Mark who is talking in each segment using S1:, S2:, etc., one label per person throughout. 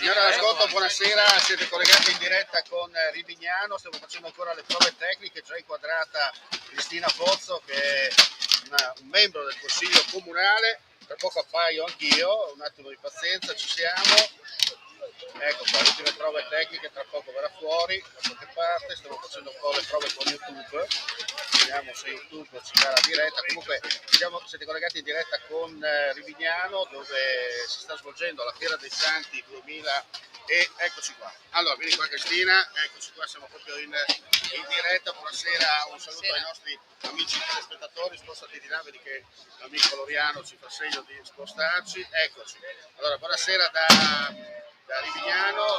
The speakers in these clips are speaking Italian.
S1: Signora Lasgotto, buonasera, siete collegati in diretta con Rivignano, stiamo facendo ancora le prove tecniche, già inquadrata Cristina Pozzo che è un membro del Consiglio Comunale, tra poco appaio anch'io, un attimo di pazienza, ci siamo. Ecco qua, ultime prove tecniche, tra poco verrà fuori da qualche parte, stiamo facendo un po' le prove con YouTube, vediamo se YouTube ci dà la diretta. Comunque siete collegati in diretta con Rivignano dove si sta svolgendo la Fiera dei Santi 2000 e eccoci qua. Allora, vieni qua Cristina, eccoci qua, siamo proprio in diretta, buonasera, un saluto ai nostri amici telespettatori, spostati di là, vedi che l'amico Loriano ci fa segno di spostarci, eccoci. Allora, buonasera da Rivignano,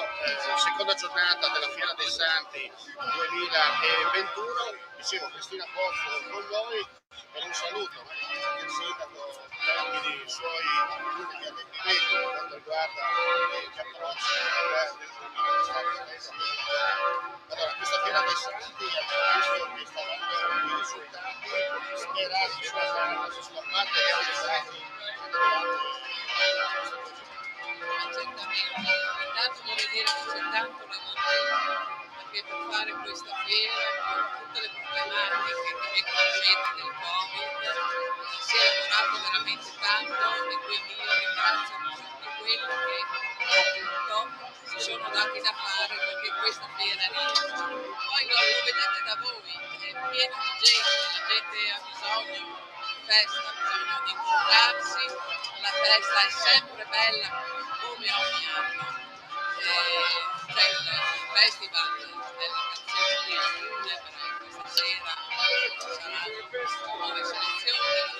S1: seconda giornata della Fiera dei Santi 2021, dicevo Cristina Pozzo con noi per un saluto, il sindaco termini i suoi punti di adempimento per quanto riguarda gli approcci del allora, questa Fiera dei Santi abbiamo visto che sta dando i risultati sperati sulla parte realizzati.
S2: Intanto vorrei dire che c'è tanto lavoro perché per fare questa fiera con tutte le problematiche che conoscete del Covid si è lavorato veramente tanto e quindi io ringrazio tutti quelli che appunto si sono dati da fare perché questa fiera riesce. Poi lo vedete da voi, è pieno di gente, la gente ha bisogno di festa, ha bisogno di incontrarsi, la festa è sempre bella come ogni anno. C'è il festival della canzone di Funebre questa sera, saranno nuove selezioni,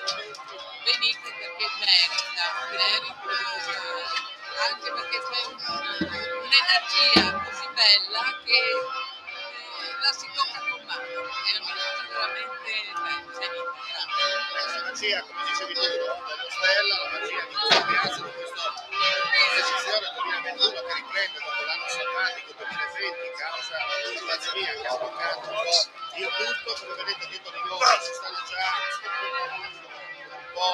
S2: venite perché merita anche perché c'è un'energia così bella che la si tocca con mano, è una cosa veramente bella.
S1: La magia, come dicevi tu, dello Stella, la magia di questa piazza, di questa esibizione 2021 che riprende dopo l'anno sabbatico 2020 causa la pandemia che ha bloccato un po' il tutto, come vedete dietro di noi si stanno già un po'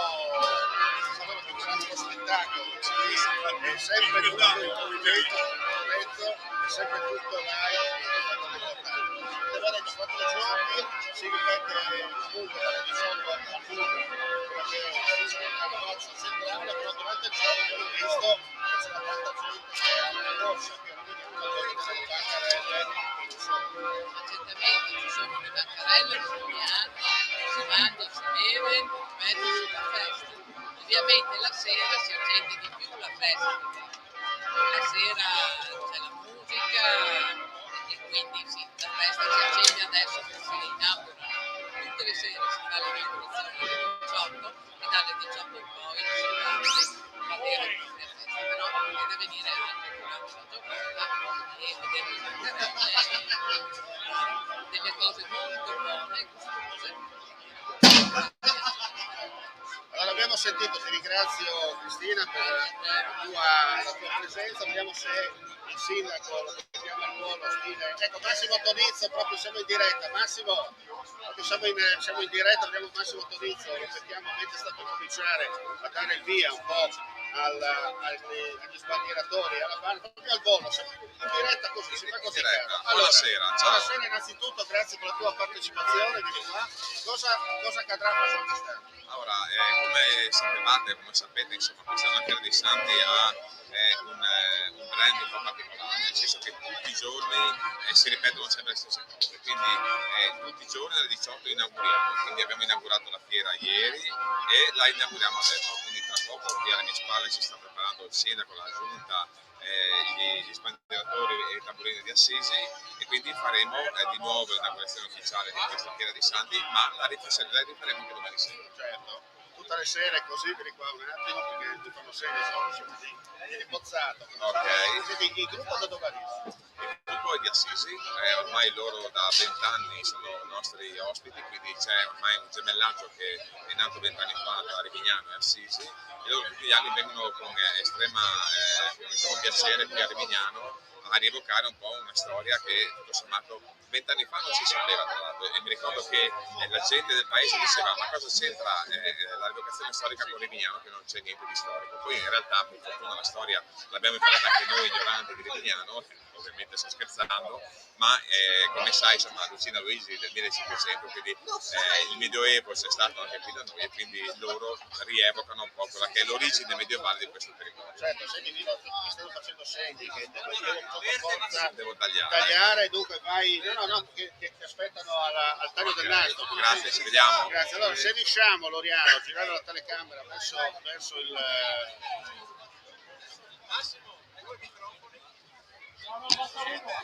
S1: stanno preparando uno spettacolo, è sempre tutto in movimento, è sempre tutto live. Vedete 4 giorni si ripete comunque dalle 18 al 1 perché c'è una corsa centrale, però durante il giorno abbiamo visto che c'è tanta gente che ha una corsa che non è una cosa delle bancarelle
S2: Certamente ci sono le bancarelle ogni anno, si mangia, si beve, mette sulla festa. Ovviamente la sera si accende di più la festa, la sera c'è la musica e quindi sì, la festa si accende adesso che si inaugurano. Tutte le sere si fa l'inaugurazione alle 18 e dalle 18 in poi si fa la vera e propria festa, però potete venire anche durante la giornata e vedere le bancarelle, delle cose molto buone, gustose.
S1: Allora abbiamo sentito, ti ringrazio Cristina per la tua presenza, vediamo se il sindaco lo mettiamo al volo, stile. Ecco Massimo Tonizzo, proprio siamo in diretta, Massimo, proprio siamo in diretta, vediamo Massimo Tonizzo, lo mettiamo mentre sta per cominciare a dare il via un po' agli sbandieratori, alla banda, proprio al volo, siamo in diretta così, si fa così.
S3: Allora, buonasera, ciao.
S1: Buonasera innanzitutto, grazie per la tua partecipazione, vieni qua. Cosa accadrà fra qualche istante?
S3: Allora, come sapevate, come sapete, insomma, questa è una Fiera dei Santi ha un brand un po' particolare, nel senso che tutti i giorni si ripetono sempre le stesse cose, quindi tutti i giorni alle 18 inauguriamo, quindi abbiamo inaugurato la fiera ieri e la inauguriamo adesso, quindi tra poco qui alle mie spalle si sta preparando il sindaco, la giunta, gli sbandieratori e i tamburini di Assisi e quindi faremo di nuovo l'inaugurazione ufficiale di questa Fiera dei Santi, ma la rifaremo anche domani sera.
S1: Certo, tutte le sere così, vieni qua un attimo perché mi fanno segno, sono di Pozzato.
S3: Ok.
S1: Senti, il gruppo da dove arriva?
S3: Il gruppo è di Assisi, ormai loro da 20 anni sono nostri ospiti, quindi c'è ormai un gemellaggio che è nato 20 anni fa tra Rivignano e Assisi e loro tutti gli anni vengono con estremo piacere qui a Rivignano a a rievocare un po' una storia che tutto sommato 20 anni fa non si sapeva, tra l'altro, e mi ricordo che la gente del paese diceva: ma cosa c'entra la rievocazione storica con Rivignano, che non c'è niente di storico. Poi in realtà, per fortuna, la storia l'abbiamo imparata anche noi ignoranti di Rivignano, ovviamente sto scherzando, ma come sai, insomma, Lucina Luigi del 1500, quindi il Medioevo c'è stato anche qui da noi, e quindi loro rievocano un po' quella che è l'origine medievale di questo territorio.
S1: Certo, senti, mi stanno facendo segni che
S3: Devo tagliare.
S1: tagliare, dunque vai, che aspettano al taglio del nastro.
S3: Grazie, ci vediamo.
S1: Grazie. Allora, se riusciamo, Loriano, a girare la telecamera verso il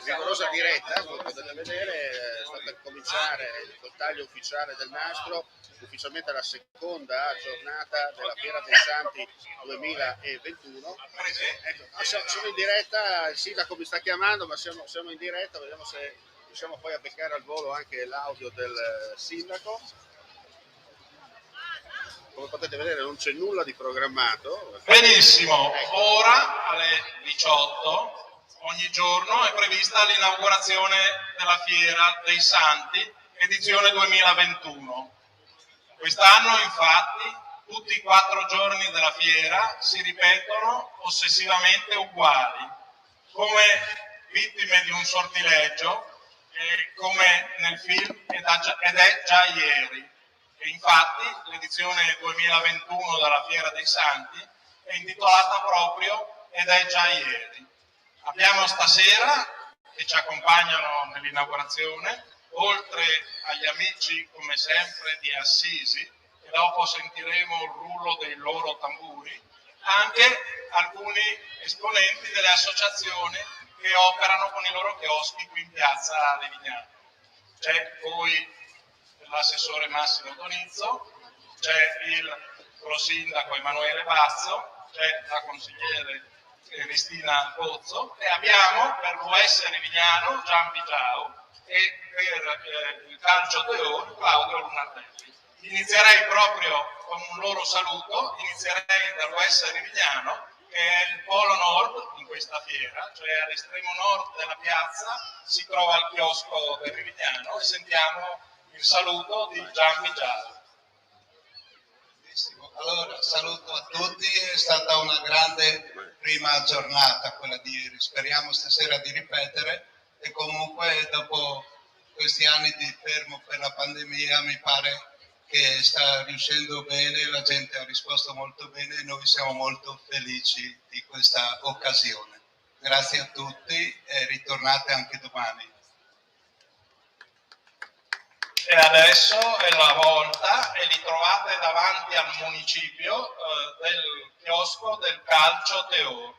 S1: rigorosa diretta, come potete vedere, sta per cominciare il taglio ufficiale del nastro, ufficialmente la seconda giornata della Fiera dei Santi 2021. Ecco, siamo in diretta, il sindaco mi sta chiamando, ma siamo in diretta, vediamo se riusciamo poi a beccare al volo anche l'audio del sindaco. Come potete vedere non c'è nulla di programmato.
S4: Benissimo, ora alle 18 ogni giorno è prevista l'inaugurazione della Fiera dei Santi, edizione 2021. Quest'anno infatti tutti i 4 giorni della fiera si ripetono ossessivamente uguali, come vittime di un sortileggio, come nel film ed è già ieri. E infatti l'edizione 2021 della Fiera dei Santi è intitolata proprio Ed è già ieri. Abbiamo stasera, che ci accompagnano nell'inaugurazione, oltre agli amici come sempre di Assisi, e dopo sentiremo il rullo dei loro tamburi, anche alcuni esponenti delle associazioni che operano con i loro chioschi qui in piazza Levignano. C'è poi l'assessore Massimo Donizzo, c'è il prosindaco Emanuele Bazzo, c'è la consigliere Cristina Pozzo, e abbiamo per l'US Rivignano Gian Pigiao e per il calcio Teor Claudio Lunardelli. Inizierei proprio con un loro saluto, inizierei dall'US Rivignano, che è il polo nord in questa fiera, cioè all'estremo nord della piazza si trova il chiosco del Rivignano, e sentiamo il saluto di Gian Pigiao.
S5: Allora, saluto a tutti, è stata una grande prima giornata quella di ieri, speriamo stasera di ripetere, e comunque dopo questi anni di fermo per la pandemia mi pare che sta riuscendo bene, la gente ha risposto molto bene e noi siamo molto felici di questa occasione. Grazie a tutti e ritornate anche domani.
S4: E adesso è la volta, e li trovate davanti al municipio del chiosco del calcio Teor.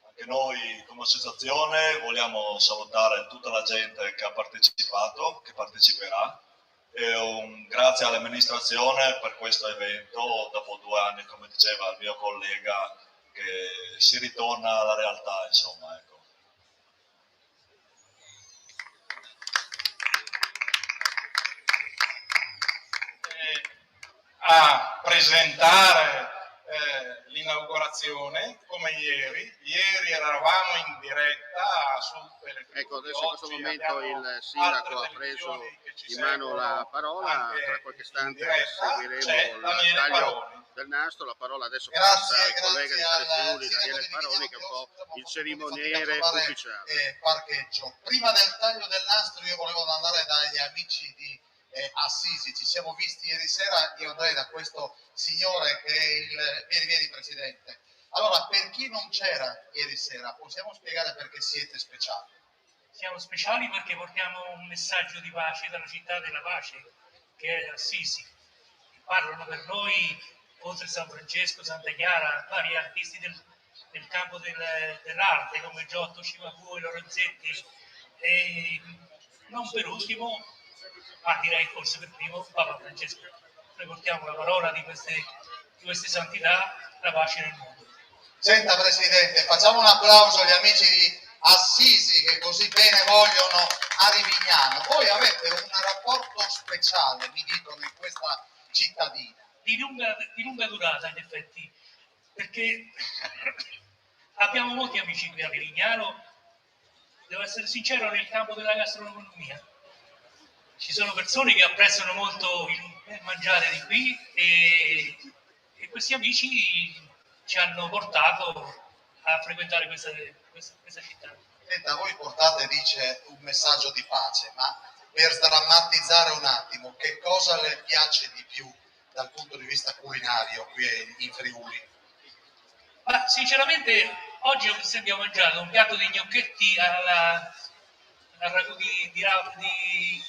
S6: Anche noi come associazione vogliamo salutare tutta la gente che ha partecipato, che parteciperà, e un grazie all'amministrazione per questo evento, dopo 2 anni, come diceva il mio collega, che si ritorna alla realtà, insomma, ecco.
S4: A presentare l'inaugurazione come ieri eravamo in diretta su Telefutura.
S1: Ecco, adesso in questo momento il sindaco ha preso in mano la parola, tra qualche istante seguiremo il taglio del nastro. La parola adesso passa al collega di Telefriuli, Daniele Paroni, che è un po' il cerimoniere ufficiale.
S5: Parcheggio. Prima del taglio del nastro io volevo andare dagli amici di Assisi, ci siamo visti ieri sera, io andrei da questo signore che è il... Vieni Presidente. Allora, per chi non c'era ieri sera, possiamo spiegare perché siete speciali?
S7: Siamo speciali perché portiamo un messaggio di pace dalla città della pace, che è Assisi. Parlano per noi, oltre San Francesco, Santa Chiara, vari artisti del campo dell'arte come Giotto, Cimabue, Lorenzetti, e non per ultimo, ma direi forse per primo, Papa Francesco. Noi portiamo la parola di queste santità, la pace nel mondo.
S5: Senta Presidente, facciamo un applauso agli amici di Assisi che così bene vogliono a Rivignano. Voi avete un rapporto speciale, mi dicono, in questa cittadina.
S7: Di lunga durata, in effetti, perché abbiamo molti amici qui a Rivignano devo essere sincero, nel campo della gastronomia. Ci sono persone che apprezzano molto il mangiare di qui e questi amici ci hanno portato a frequentare questa città.
S8: Senta, voi portate, dice, un messaggio di pace, ma per sdrammatizzare un attimo, che cosa le piace di più dal punto di vista culinario qui in Friuli?
S7: Ma sinceramente oggi abbiamo mangiato un piatto di gnocchetti al ragù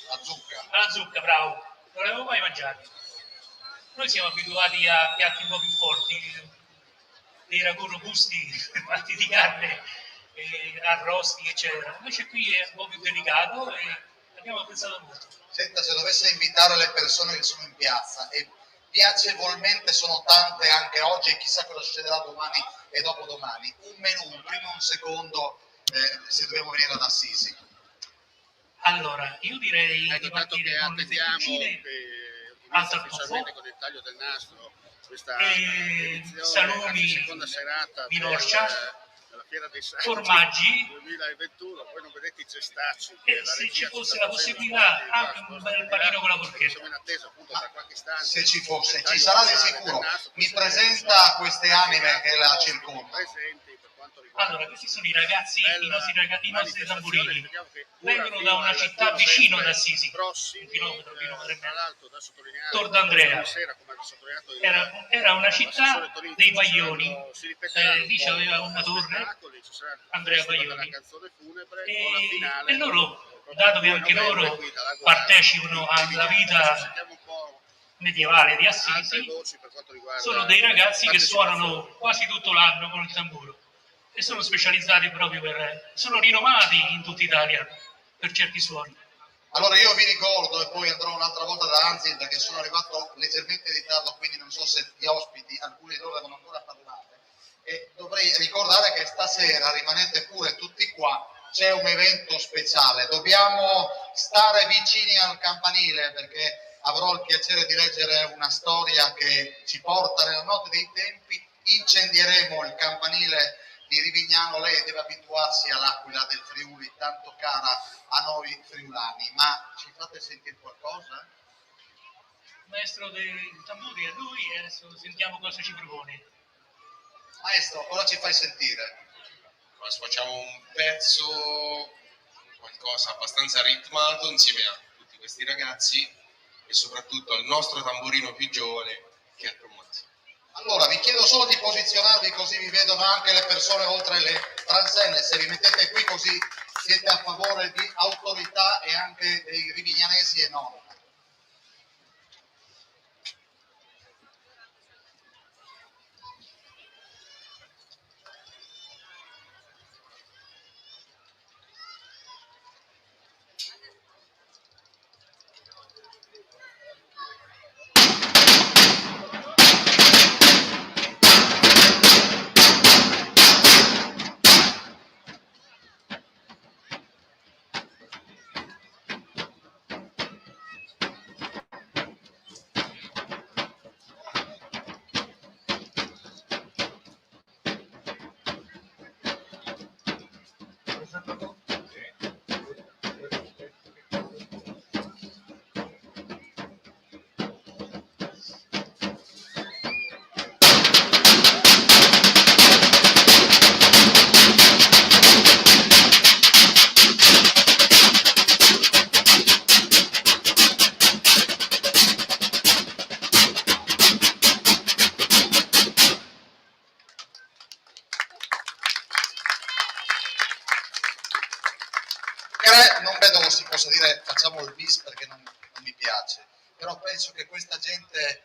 S7: alla zucca, bravo, non l'avevo mai mangiato. Noi siamo abituati a piatti un po' più forti, dei ragù robusti fatti di carne, arrosti, eccetera. Invece qui è un po' più delicato e abbiamo apprezzato molto.
S8: Senta, se dovesse invitare le persone che sono in piazza e piacevolmente sono tante anche oggi e chissà cosa succederà domani e dopodomani, un menù, un primo e un secondo, se dobbiamo venire ad Assisi.
S7: Allora, io direi di
S1: Dato che
S7: partire con le
S1: attendiamo
S7: fettuccine
S1: che
S7: alta
S1: inizia ufficialmente con il taglio del nastro questa edizione,
S7: salumi
S1: seconda serata
S7: minorcia,
S1: della Fiera dei Santi
S7: formaggi
S1: 2021, poi non vedete i cestacci
S7: e se ci fosse la possibilità anche un bel panino con la porchetta.
S1: siamo in attesa appunto tra qualche istante.
S8: Se ci fosse, ci sarà di sicuro. Mi presenta queste anime che la circondano.
S1: Presenti per quanto riguarda
S7: Allora, questi sono i ragazzi, i nostri tamburini. Vengono
S1: fino
S7: da una
S1: al
S7: città
S1: giorno
S7: vicino ad
S1: sempre
S7: Assisi,
S1: prossimo,
S7: un chilometro e
S1: tra
S7: mezzo.
S1: l'altro da sottolineare
S7: Tor d'Andrea.
S1: ieri sera, come ha sottolineato
S7: Era una città
S1: l'assessore Torino,
S7: dei
S1: ci
S7: Baglioni.
S1: saranno- si ripeteranno
S7: Lì
S1: un po'
S7: c'aveva una
S1: i
S7: torre,
S1: spettacoli, ci sarà il
S7: Andrea
S1: festival
S7: Baglioni.
S1: della canzone funebre con la finale
S7: E loro,
S1: proprio
S7: dato che
S1: il 2
S7: anche
S1: novembre
S7: loro
S1: qui dalla Guardia.
S7: partecipano alla vita
S1: Sentiamo un po'
S7: medievale di
S1: altre
S7: Assisi,
S1: voci per quanto riguarda
S7: sono dei ragazzi che
S1: partecipazione.
S7: suonano quasi tutto l'anno con il tamburo e sono specializzati proprio sono rinomati in tutta Italia per certi suoni.
S8: Allora io vi ricordo, e poi andrò un'altra volta da Anzid, che sono arrivato leggermente in ritardo, quindi non so se gli ospiti, alcuni di loro devono ancora parlare, e dovrei ricordare che stasera, rimanete pure tutti qua, c'è un evento speciale, dobbiamo stare vicini al campanile perché avrò il piacere di leggere una storia che ci porta nella notte dei tempi, incendieremo il campanile di Rivignano, lei deve abituarsi all'Aquila del Friuli, tanto cara a noi friulani, ma ci fate sentire qualcosa?
S7: Il maestro dei tamburi è lui e adesso sentiamo cosa ci propone.
S8: Maestro, cosa ci fai sentire?
S9: Adesso facciamo un pezzo, qualcosa abbastanza ritmato insieme a tutti questi ragazzi e soprattutto al nostro tamburino più giovane che è il Promozione.
S8: Allora, vi chiedo solo di posizionarvi così vi vedono anche le persone oltre le transenne, se vi mettete qui così siete a favore di autorità e anche dei rivignanesi e non. Non vedo si possa dire facciamo il bis perché non mi piace, però penso che questa gente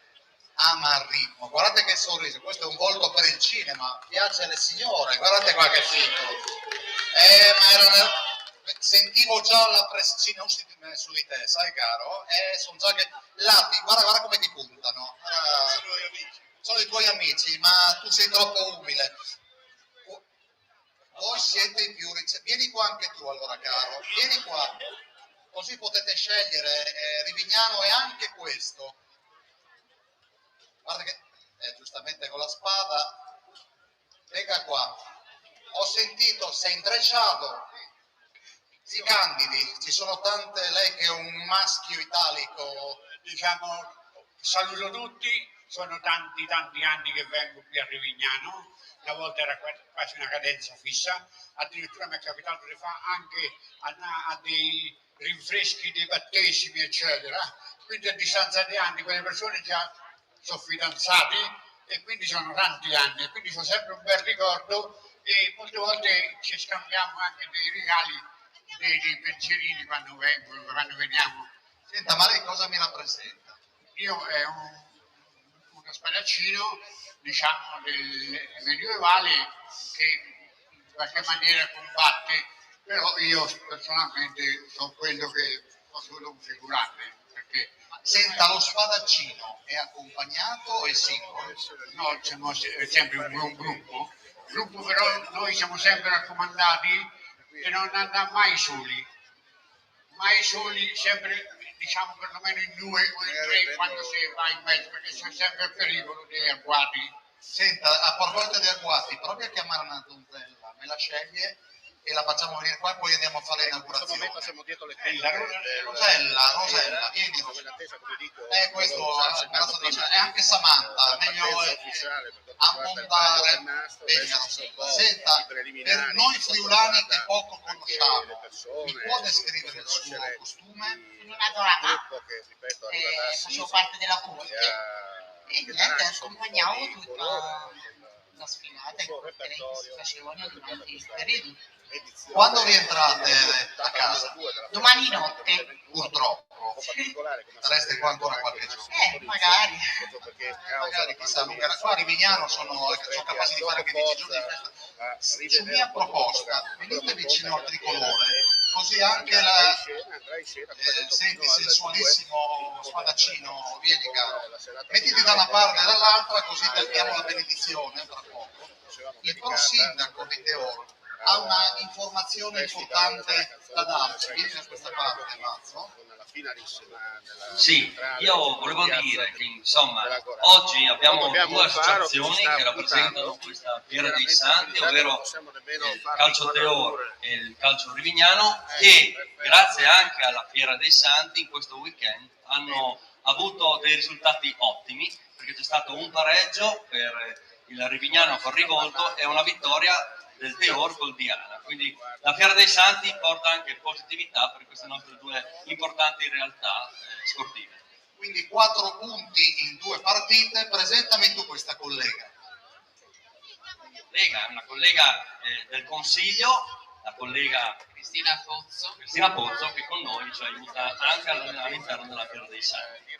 S8: ama il ritmo. Guardate che sorriso, questo è un volto per il cinema, piace alle signore, guardate qua che figo. Sentivo già la pressione su di te, sai caro? Sono già che lati, guarda come ti puntano. Sono i tuoi amici, ma tu sei troppo umile. Voi siete i più vieni qua anche tu allora caro, vieni qua, così potete scegliere Rivignano e anche questo. Guarda che, giustamente con la spada, venga qua, ho sentito, sei intrecciato, si candidi, ci sono tante, lei che è un maschio italico.
S10: Diciamo, saluto tutti, sono tanti anni che vengo qui a Rivignano, una volta era quasi una cadenza fissa, addirittura mi è capitato di fare anche a dei rinfreschi dei battesimi eccetera, quindi a distanza di anni quelle persone già sono fidanzati e quindi sono tanti anni, e quindi ho sempre un bel ricordo e molte volte ci scambiamo anche dei regali, dei pensierini quando veniamo.
S8: Senta, ma lei cosa mi rappresenta?
S10: Io è uno spadaccino, diciamo, del medievale che in qualche maniera combatte, però io personalmente sono quello che posso configurarmi. Perché
S8: Senta, lo spadaccino è accompagnato o è singolo?
S10: no, siamo sempre un gruppo, però noi siamo sempre raccomandati di non andare mai soli, sempre diciamo perlomeno in 2 o in 3 quando si va in mezzo, perché c'è sempre il pericolo dei agguati.
S8: Senta, a proposito di agguati, proprio a chiamare una donzella, me la sceglie e la facciamo venire qua e poi andiamo a fare
S1: In questo
S8: l'inaugurazione.
S1: momento siamo dietro le quinte
S8: Rosella, vieni.
S1: quell'attesa, come dico,
S8: Questo
S1: Rosella,
S8: ragazzo dice, e anche Samantha, meglio ammontare bene. Senta, per noi friulani che poco conosciamo, mi può descrivere il suo costume?
S11: Sono una donna,
S1: gruppo che, ripeto, arriva da Assisi,
S11: facevo parte della corte
S1: che
S11: e niente, accompagnavo tutta la sfilata e tutte le che si facevano durante il periodo.
S8: Quando rientrate a casa?
S11: Domani notte.
S8: Purtroppo. Sareste qua ancora qualche giorno?
S11: Magari.
S8: Magari chissà, qua a Rivignano sono capaci di fare anche 10 giorni di festa. Su mia proposta, venite vicino al tricolore, così anche senti sensualissimo spadaccino, vieni caro, mettiti da una parte e dall'altra così diamo la benedizione tra poco. Il pro sindaco di Teor ha una informazione importante da darci, vieni da questa parte Mazzo.
S12: Sì, io volevo dire che insomma oggi abbiamo due associazioni che rappresentano questa Fiera dei Santi, ovvero il Calcio Teor e il Calcio Rivignano, che grazie anche alla Fiera dei Santi in questo weekend hanno avuto dei risultati ottimi, perché c'è stato un pareggio per il Rivignano con Rivolto e una vittoria del Teor col Diana. Quindi la Fiera dei Santi porta anche positività per queste nostre due importanti realtà sportive.
S8: Quindi 4 punti in 2 partite. Presentami tu questa collega.
S12: È una collega del Consiglio, la collega
S2: Cristina Pozzo,
S12: che con noi ci aiuta anche all'interno della Fiera dei Santi.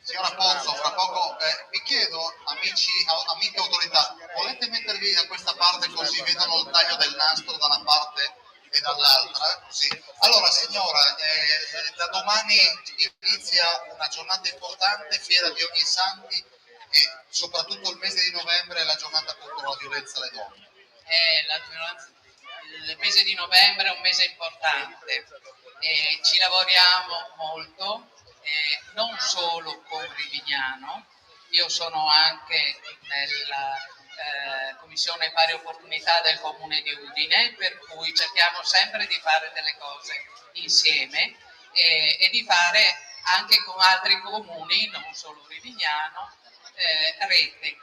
S8: Signora Pozzo, fra poco vi chiedo, amiche autorità, volete mettervi da questa parte così vedono il taglio del nastro da una parte e dall'altra? Così. Allora signora, da domani inizia una giornata importante, Fiera di Ognissanti e soprattutto il mese di novembre è la giornata contro la violenza alle donne.
S2: Il mese di novembre è un mese importante, ci lavoriamo molto. Non solo con Rivignano, io sono anche nella Commissione Pari Opportunità del Comune di Udine, per cui cerchiamo sempre di fare delle cose insieme e di fare anche con altri comuni, non solo Rivignano, rete.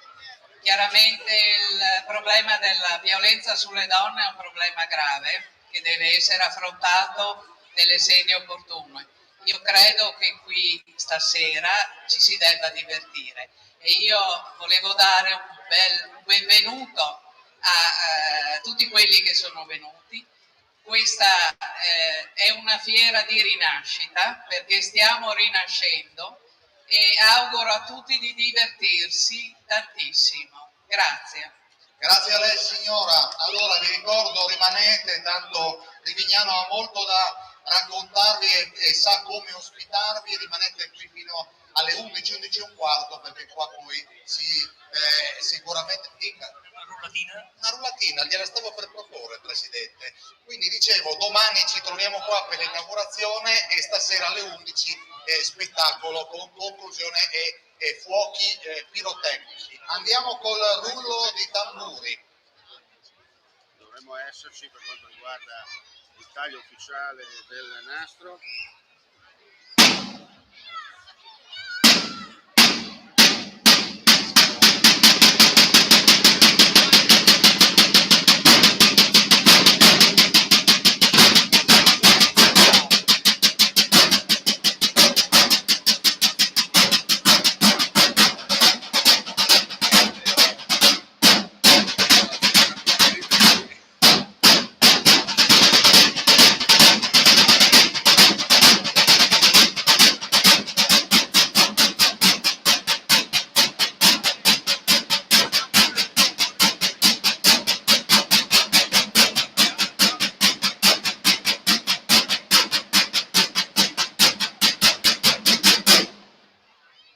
S2: Chiaramente il problema della violenza sulle donne è un problema grave che deve essere affrontato nelle sedi opportune. Io credo che qui stasera ci si debba divertire e io volevo dare un benvenuto a tutti quelli che sono venuti. Questa è una fiera di rinascita perché stiamo rinascendo e auguro a tutti di divertirsi tantissimo. Grazie.
S8: Grazie a lei signora. Allora vi ricordo, rimanete, tanto Rivignano ha molto da raccontarvi e sa come ospitarvi, rimanete qui fino alle 11, 11 e un quarto perché qua poi sicuramente una rullatina, gliela stavo per proporre Presidente, quindi dicevo domani ci troviamo qua per l'inaugurazione e stasera alle 11 spettacolo con conclusione e fuochi pirotecnici. Andiamo col rullo di tamburi.
S1: Dovremmo esserci per quanto riguarda il taglio ufficiale del nastro.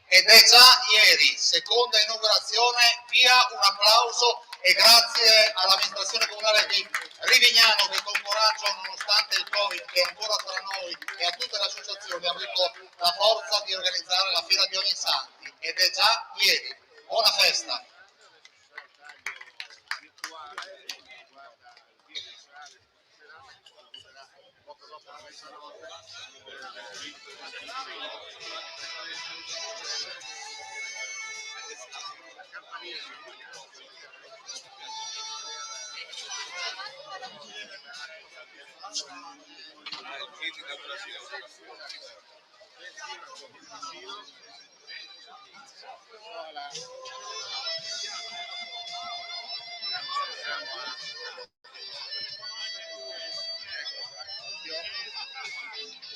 S8: Ed è già ieri, seconda inaugurazione, via un applauso e grazie all'amministrazione comunale di Rivignano che con coraggio, nonostante il Covid che è ancora tra noi, e a tutte le associazioni ha avuto la forza di organizzare la fiera di Ognissanti. Ed è già ieri. Buona festa!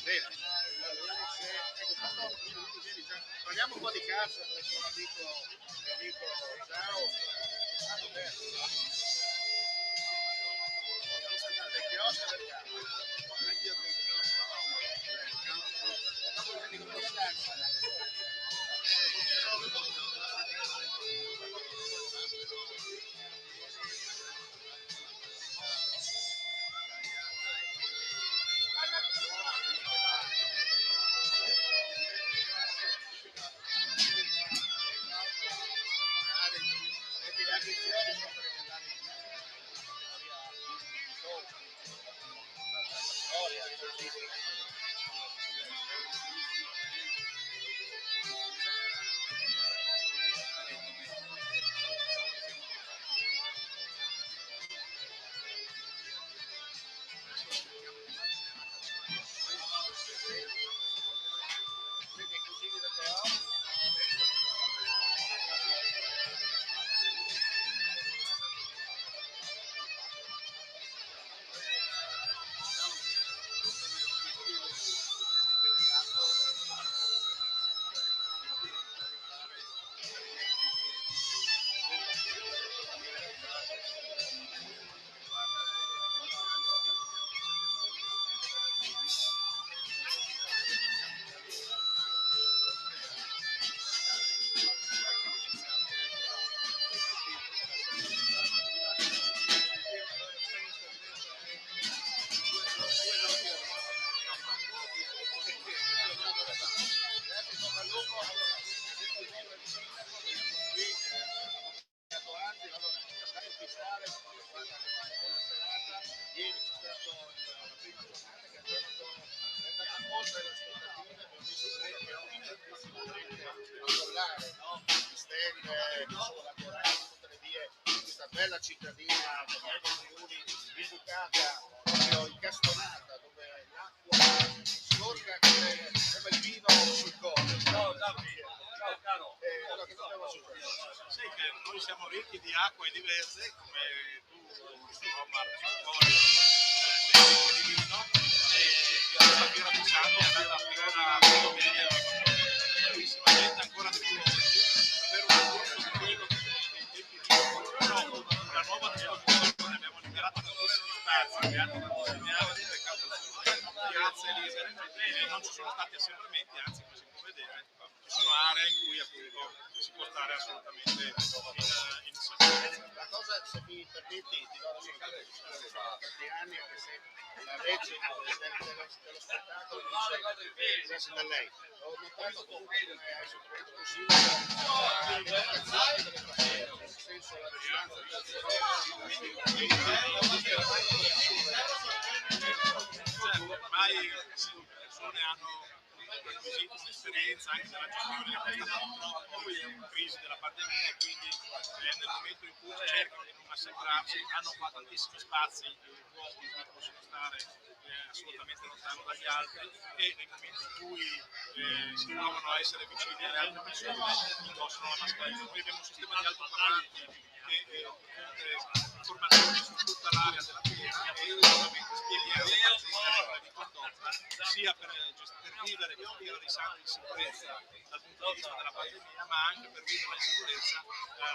S1: Bene, parliamo un po' di calcio perché un amico ciao, hanno perso. Che cosa del calcio? Io bella cittadina educata, proprio incastonata, dove l'acqua scorre come il vino sul collo. Ciao caro. Allora, che dobbiamo aggiungere?
S4: Sai che noi siamo ricchi di acqua e di verde, come tu, Omar, sei di vino, e questa fiera di Santi è andata a fiera molto bene, bellissima gente, ancora di più, davvero un corso di quello che una nuova disposizione, abbiamo liberato tantissimi spazi che hanno consegnato piazze libere e non ci sono stati assembramenti, anzi come si può vedere ci sono aree in cui appunto si può stare assolutamente in sicurezza.
S1: La cosa, se mi permetti, ti do la soluzione, sono tanti anni, anche se la legge dello spettacolo dice da lei. ho notato comunque come hai sottolineato così nel senso la distanza
S4: ormai le persone hanno acquisito un'esperienza anche nella gestione di questa purtroppo crisi della pandemia e quindi nel momento in cui cercano di non assembrarsi hanno qua tantissimi spazi vuoti in cui possono stare assolutamente lontano dagli altri e nei momenti in cui si trovano a essere vicini alle altre persone indossano la mascherina. Noi abbiamo un sistema di altoparlanti che diffonde informazioni su tutta l'area della fiera e ovviamente spieghiamo le regole di condotta sia per vivere la fiera dei Santi in sicurezza dal punto di vista della pandemia ma anche per vivere in sicurezza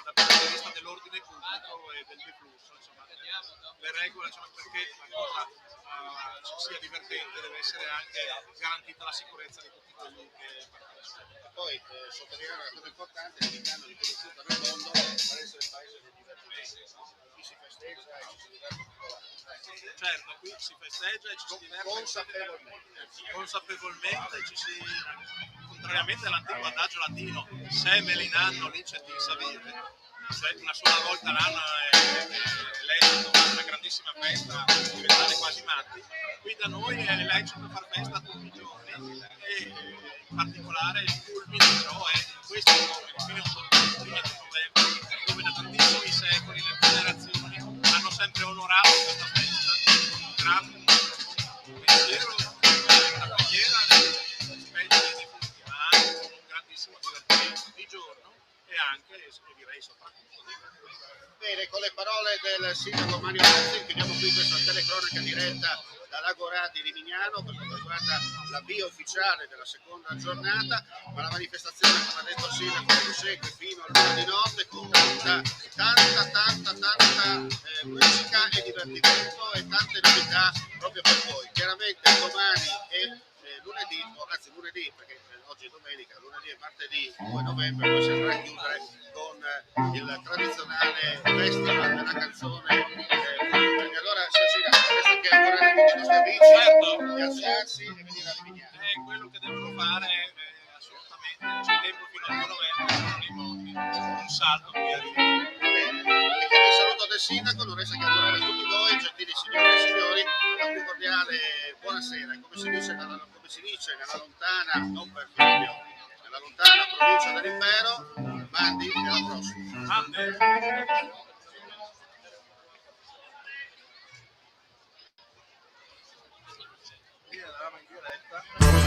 S4: dal punto di vista dell'ordine pubblico e del deflusso. Insomma, le regole perché la cosa sia divertente deve essere anche garantita la sicurezza di tutti quelli che partecipano.
S1: E poi sottolineare una cosa importante, Lignano è riconosciuta nel mondo per essere il paese del divertimento. Qui si festeggia e ci si diverte tutti.
S4: Certo, qui si festeggia e ci si diverte consapevolmente ci si, contrariamente all'antico adagio latino, semel in anno licet in savire, cioè una sola volta l'anno è lecito fare una grandissima festa, diventare quasi matti. Qui da noi è lecito far festa tutti i giorni e in particolare il culmine però è questo il fine novembre, dove da tantissimi secoli le generazioni hanno sempre onorato questa festa con un pensiero, una preghiera rispetto ai defunti, ma anche con un grandissimo divertimento di giorno e anche, direi, soprattutto di notte.
S1: Bene, con le parole del sindaco Mario Lanzi chiudiamo qui questa telecronaca diretta dall'Agorà di Rimignano per quanto riguarda l'avvio ufficiale della seconda giornata, ma la manifestazione, come ha detto il sindaco, prosegue fino all'ora di notte con tanta musica e divertimento e tante novità proprio per voi. Chiaramente domani e lunedì, perché oggi è domenica, lunedì e martedì 2 novembre poi si andrà a chiudere con il tradizionale festival della canzone. Quindi allora resta che augurare a tutti i nostri amici di alzarsi e venire a Livignano.
S4: È quello che devono fare assolutamente, c'è tempo fino al 2 novembre, un salto qui a Livignano.
S1: Bene, e con il saluto del sindaco non resta che augurare a tutti voi, gentili signore e signori, la più cordiale buonasera. Come si dice nella lontana, non per Fabio, nella lontana provincia dell'Impero, Mandi e alla prossima.
S4: Eravamo in diretta.